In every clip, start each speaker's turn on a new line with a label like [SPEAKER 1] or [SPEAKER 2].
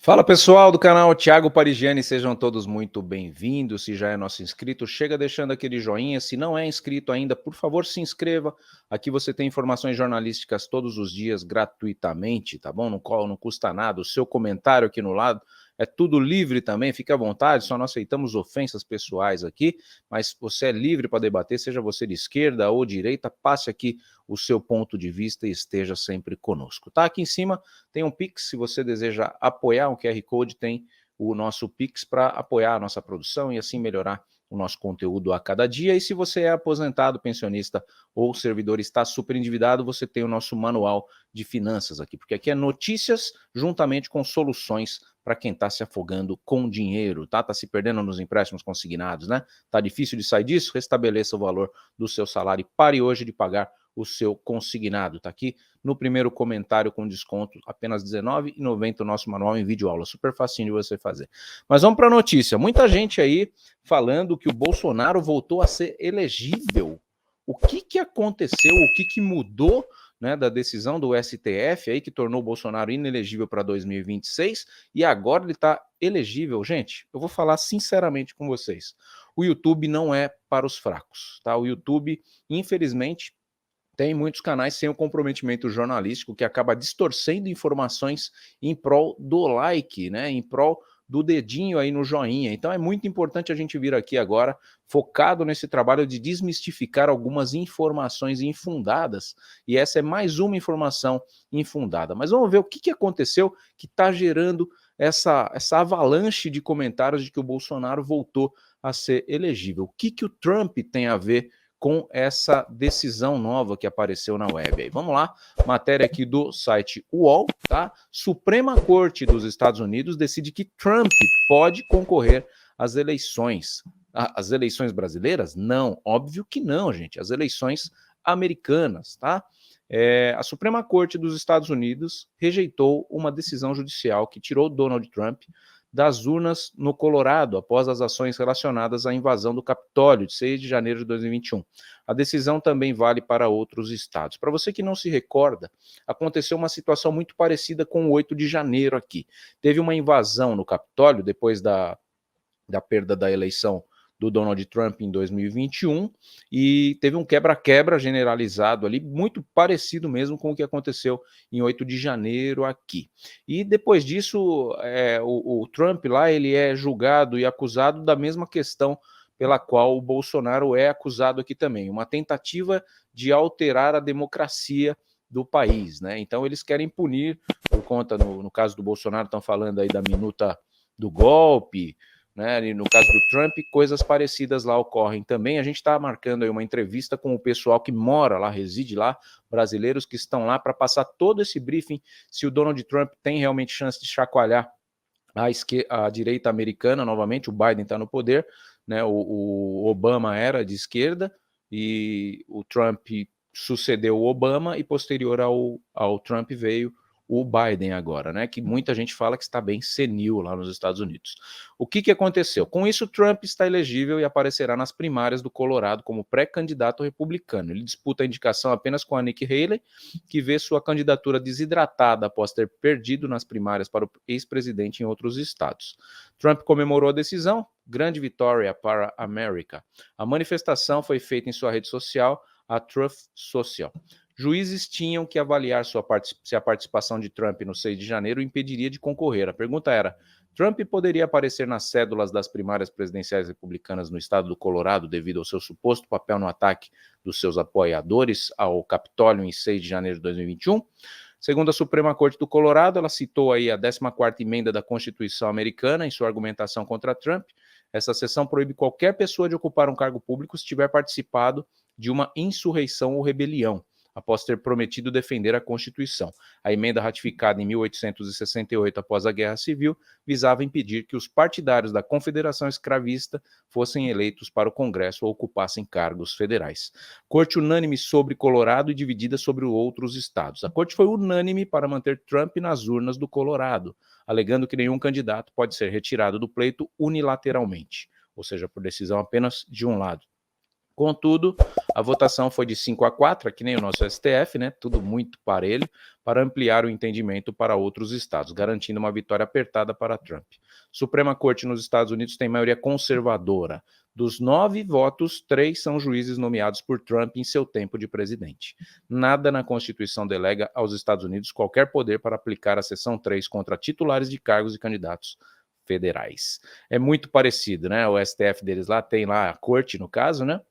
[SPEAKER 1] Fala pessoal do canal Thiago Parigiani, sejam todos muito bem-vindos. Se já é nosso inscrito, chega deixando aquele joinha. Se não é inscrito ainda, por favor, se inscreva. Aqui você tem informações jornalísticas todos os dias gratuitamente, tá bom? Não custa nada. O seu comentário aqui no lado é tudo livre também, fique à vontade, só não aceitamos ofensas pessoais aqui, mas você é livre para debater, seja você de esquerda ou direita, passe aqui o seu ponto de vista e esteja sempre conosco. Tá aqui em cima tem um Pix, se você deseja apoiar um QR Code, tem o nosso Pix para apoiar a nossa produção e assim melhorar o nosso conteúdo a cada dia. E se você é aposentado, pensionista ou servidor está super endividado, você tem o nosso manual de finanças aqui, porque aqui é notícias juntamente com soluções para quem está se afogando com dinheiro, tá? Está se perdendo nos empréstimos consignados, né? Tá difícil de sair disso? Restabeleça o valor do seu salário e pare hoje de pagar o seu consignado. Tá aqui no primeiro comentário com desconto, apenas R$19,90 o nosso manual em vídeo aula, super facinho de você fazer. Mas vamos para a notícia, muita gente aí falando que o Bolsonaro voltou a ser elegível. O que aconteceu, o que mudou, né, da decisão do STF aí que tornou o Bolsonaro inelegível para 2026 e agora ele está elegível? Gente, eu vou falar sinceramente com vocês, o YouTube não é para os fracos, tá? O YouTube, infelizmente, tem muitos canais sem o comprometimento jornalístico que acaba distorcendo informações em prol do like, né, em prol do dedinho aí no joinha. Então é muito importante a gente vir aqui agora focado nesse trabalho de desmistificar algumas informações infundadas, e essa é mais uma informação infundada. Mas vamos ver o que aconteceu que está gerando essa avalanche de comentários de que o Bolsonaro voltou a ser elegível. O que o Trump tem a ver com essa decisão nova que apareceu na web. Aí, vamos lá, matéria aqui do site UOL, tá? Suprema Corte dos Estados Unidos decide que Trump pode concorrer às eleições. As eleições brasileiras? Não, óbvio que não, gente. As eleições americanas, tá? A Suprema Corte dos Estados Unidos rejeitou uma decisão judicial que tirou Donald Trump das urnas no Colorado, após as ações relacionadas à invasão do Capitólio, de 6 de janeiro de 2021. A decisão também vale para outros estados. Para você que não se recorda, aconteceu uma situação muito parecida com o 8 de janeiro aqui. Teve uma invasão no Capitólio, depois da perda da eleição do Donald Trump em 2021, e teve um quebra-quebra generalizado ali, muito parecido mesmo com o que aconteceu em 8 de janeiro aqui. E depois disso, o Trump lá, ele é julgado e acusado da mesma questão pela qual o Bolsonaro é acusado aqui também, uma tentativa de alterar a democracia do país, né? Então eles querem punir, por conta, no caso do Bolsonaro, estão falando aí da minuta do golpe, né? E no caso do Trump, coisas parecidas lá ocorrem também. A gente está marcando aí uma entrevista com o pessoal que mora lá, reside lá, brasileiros que estão lá, para passar todo esse briefing se o Donald Trump tem realmente chance de chacoalhar a direita americana novamente. O Biden está no poder, né? O Obama era de esquerda e o Trump sucedeu o Obama, e posterior ao Trump veio o Biden agora, né? Que muita gente fala que está bem senil lá nos Estados Unidos. O que aconteceu? Com isso, Trump está elegível e aparecerá nas primárias do Colorado como pré-candidato republicano. Ele disputa a indicação apenas com a Nikki Haley, que vê sua candidatura desidratada após ter perdido nas primárias para o ex-presidente em outros estados. Trump comemorou a decisão, grande vitória para a América. A manifestação foi feita em sua rede social, a Truth Social. Juízes tinham que avaliar se a participação de Trump no 6 de janeiro o impediria de concorrer. A pergunta era: Trump poderia aparecer nas cédulas das primárias presidenciais republicanas no estado do Colorado devido ao seu suposto papel no ataque dos seus apoiadores ao Capitólio em 6 de janeiro de 2021? Segundo a Suprema Corte do Colorado, ela citou aí a 14ª emenda da Constituição americana em sua argumentação contra Trump. Essa seção proíbe qualquer pessoa de ocupar um cargo público se tiver participado de uma insurreição ou rebelião, após ter prometido defender a Constituição. A emenda, ratificada em 1868 após a Guerra Civil, visava impedir que os partidários da Confederação Escravista fossem eleitos para o Congresso ou ocupassem cargos federais. Corte unânime sobre Colorado e dividida sobre outros estados. A corte foi unânime para manter Trump nas urnas do Colorado, alegando que nenhum candidato pode ser retirado do pleito unilateralmente, ou seja, por decisão apenas de um lado. Contudo, a votação foi de 5-4, que nem o nosso STF, né? Tudo muito parelho, para ampliar o entendimento para outros estados, garantindo uma vitória apertada para Trump. Suprema Corte nos Estados Unidos tem maioria conservadora. Dos 9 votos, 3 são juízes nomeados por Trump em seu tempo de presidente. Nada na Constituição delega aos Estados Unidos qualquer poder para aplicar a seção 3 contra titulares de cargos e candidatos federais. É muito parecido, né? O STF deles lá tem lá a corte, no caso, né?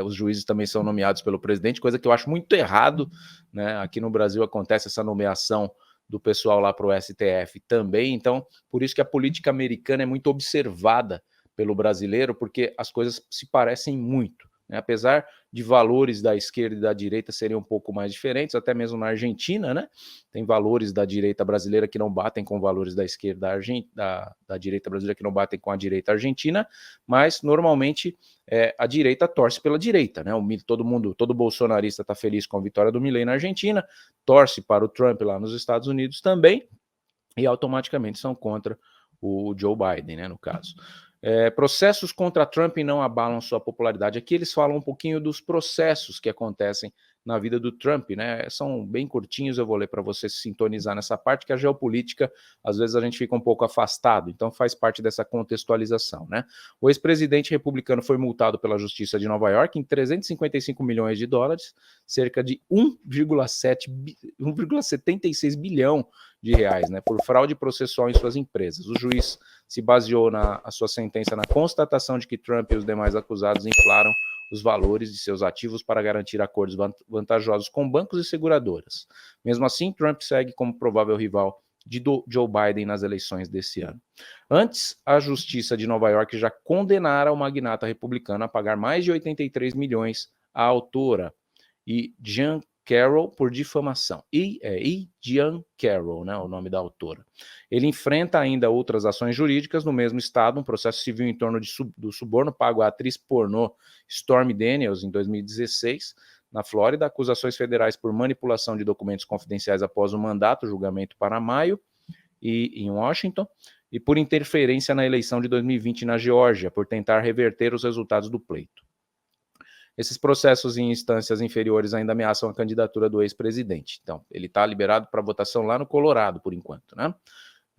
[SPEAKER 1] Os juízes também são nomeados pelo presidente, coisa que eu acho muito errado, né? Aqui no Brasil acontece essa nomeação do pessoal lá para o STF também, então por isso que a política americana é muito observada pelo brasileiro, porque as coisas se parecem muito, né? Apesar de valores da esquerda e da direita serem um pouco mais diferentes, até mesmo na Argentina, né? Tem valores da direita brasileira que não batem com valores da esquerda da direita brasileira que não batem com a direita argentina, mas normalmente a direita torce pela direita, né? Todo bolsonarista está feliz com a vitória do Milei na Argentina, torce para o Trump lá nos Estados Unidos também, e automaticamente são contra o Joe Biden, né, no caso. Processos contra Trump não abalam sua popularidade. Aqui eles falam um pouquinho dos processos que acontecem na vida do Trump, né? São bem curtinhos, eu vou ler para você se sintonizar nessa parte, que a geopolítica, às vezes a gente fica um pouco afastado, então faz parte dessa contextualização, né? O ex-presidente republicano foi multado pela Justiça de Nova York em 355 milhões de dólares, cerca de 1,76 bilhão de reais, né, por fraude processual em suas empresas. O juiz se baseou a sua sentença na constatação de que Trump e os demais acusados inflaram os valores de seus ativos para garantir acordos vantajosos com bancos e seguradoras. Mesmo assim, Trump segue como provável rival de Joe Biden nas eleições desse ano. Antes, a Justiça de Nova York já condenara o magnata republicano a pagar mais de 83 milhões à autora e Jean Carroll por difamação. Jean Carroll, né, o nome da autora. Ele enfrenta ainda outras ações jurídicas no mesmo estado, um processo civil em torno do suborno pago à atriz pornô Stormy Daniels em 2016, na Flórida, acusações federais por manipulação de documentos confidenciais após o mandato, julgamento para maio, em Washington, e por interferência na eleição de 2020 na Geórgia, por tentar reverter os resultados do pleito. Esses processos em instâncias inferiores ainda ameaçam a candidatura do ex-presidente. Então, ele está liberado para votação lá no Colorado, por enquanto, né?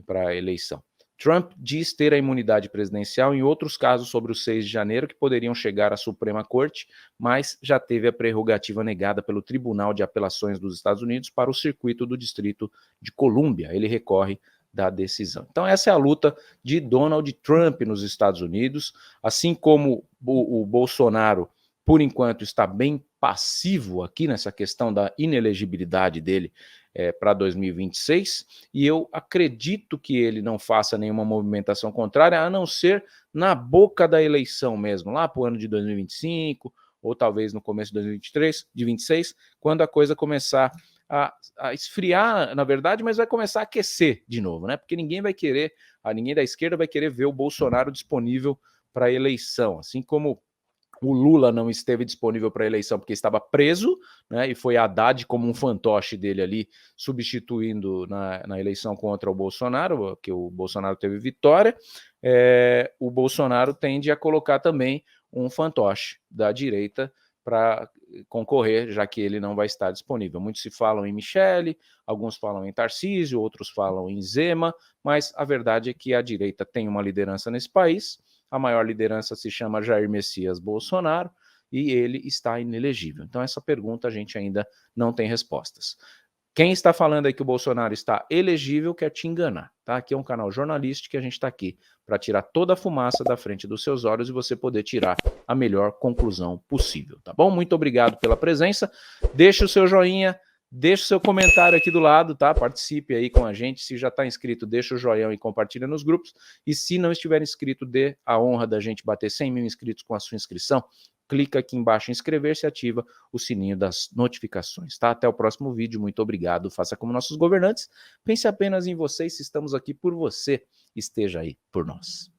[SPEAKER 1] Para a eleição. Trump diz ter a imunidade presidencial em outros casos sobre o 6 de janeiro que poderiam chegar à Suprema Corte, mas já teve a prerrogativa negada pelo Tribunal de Apelações dos Estados Unidos para o circuito do Distrito de Colômbia. Ele recorre da decisão. Então essa é a luta de Donald Trump nos Estados Unidos, assim como o Bolsonaro, por enquanto, está bem passivo aqui nessa questão da inelegibilidade dele para 2026, e eu acredito que ele não faça nenhuma movimentação contrária, a não ser na boca da eleição mesmo, lá para o ano de 2025, ou talvez no começo de 2023, de 26, quando a coisa começar a esfriar, na verdade, mas vai começar a aquecer de novo, né? Porque ninguém da esquerda vai querer ver o Bolsonaro disponível para a eleição, assim como o Lula não esteve disponível para a eleição porque estava preso, né, e foi Haddad como um fantoche dele ali, substituindo na eleição contra o Bolsonaro, que o Bolsonaro teve vitória. O Bolsonaro tende a colocar também um fantoche da direita para concorrer, já que ele não vai estar disponível. Muitos se falam em Michele, alguns falam em Tarcísio, outros falam em Zema, mas a verdade é que a direita tem uma liderança nesse país. A maior liderança se chama Jair Messias Bolsonaro e ele está inelegível. Então essa pergunta a gente ainda não tem respostas. Quem está falando aí que o Bolsonaro está elegível quer te enganar, tá? Aqui é um canal jornalístico que a gente está aqui para tirar toda a fumaça da frente dos seus olhos e você poder tirar a melhor conclusão possível, tá bom? Muito obrigado pela presença. Deixe o seu joinha, deixe o seu comentário aqui do lado, tá? Participe aí com a gente. Se já está inscrito, deixa o joinha e compartilha nos grupos. E se não estiver inscrito, dê a honra da gente bater 100 mil inscritos com a sua inscrição. Clica aqui embaixo em inscrever-se e ativa o sininho das notificações, tá? Até o próximo vídeo. Muito obrigado. Faça como nossos governantes. Pense apenas em você e se estamos aqui por você, esteja aí por nós.